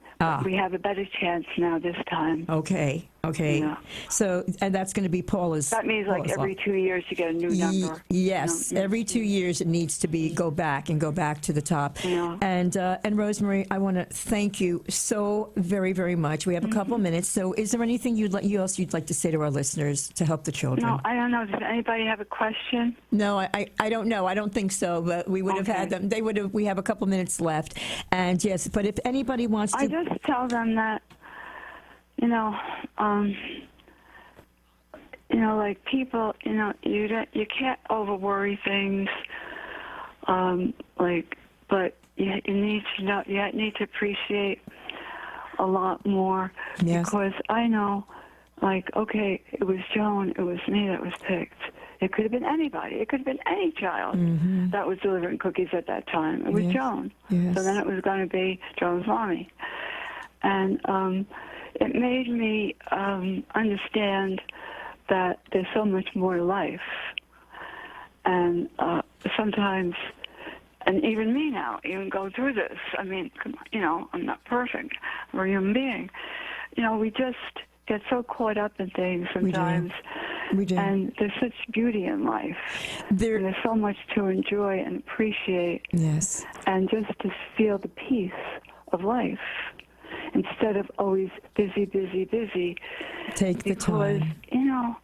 We have a better chance now this time. Okay. Yeah. So, and that's going to be Paula's. That means every 2 years you get a new number. Yes, every 2 years it needs to be go back to the top. Yeah. And Rosemarie, I want to thank you so very, very much. We have a couple minutes. So, is there anything else you'd like to say to our listeners to help the children? No, I don't know. Does anybody have a question? No, I don't know. I don't think so. But we would have had them. They would have. We have a couple minutes left. And yes, but if anybody wants to, I just tell them that. People, you can't over worry things, but you need to know, you need to appreciate a lot more. Yes. Because I know, okay, it was Joan, it was me that was picked. It could have been anybody. It could have been any child that was delivering cookies at that time. It was Joan. Yes. So then it was going to be Joan's mommy. And it made me understand that there's so much more to life. And sometimes, and even me now, even go through this. I mean, I'm not perfect. We're a human being. We just get so caught up in things sometimes. We do. And there's such beauty in life. There's so much to enjoy and appreciate. Yes. And just to feel the peace of life. Instead of always busy. Take the time. Because,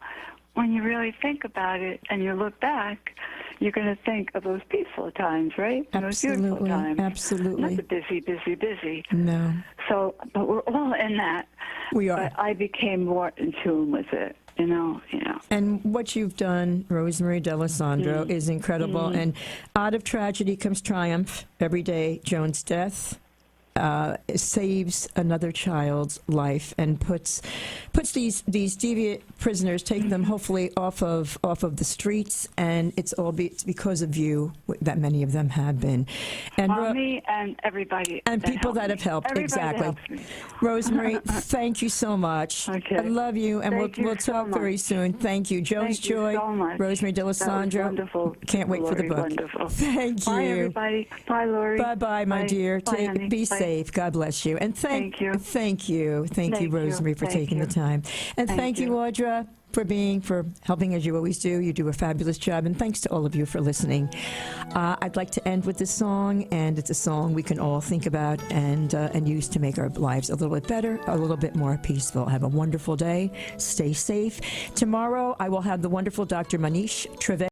when you really think about it and you look back, you're going to think of those peaceful times, right? Absolutely. Those beautiful times. Absolutely. Not the busy. No. So, but we're all in that. We are. But I became more in tune with it, you know. And what you've done, Rosemarie D'Alessandro, is incredible. And out of tragedy comes triumph. Every day, Joan's death saves another child's life and puts these deviant prisoners, take them hopefully off of the streets, and it's because of you that many of them have been. And me and everybody and people that have helped. Exactly. Rosemarie, thank you so much. Okay. I love you, and we'll talk very soon. Thank you. Joan's Thank you Joy, so much. Rosemarie D'Alessandro. Wonderful. Can't wait for the book. Wonderful. Thank you. Bye, everybody. Bye, Lorry. Bye, my dear. Bye, honey. Be Bye. safe. God bless you. And Thank you. Thank you, Thank you. Rosemary, for Thank taking you. the time. And thank you, you. Audra, for helping as you always do. You do a fabulous job. And thanks to all of you for listening. I'd like to end with this song, and it's a song we can all think about and use to make our lives a little bit better, a little bit more peaceful. Have a wonderful day. Stay safe. Tomorrow, I will have the wonderful Dr. Manish Trivedi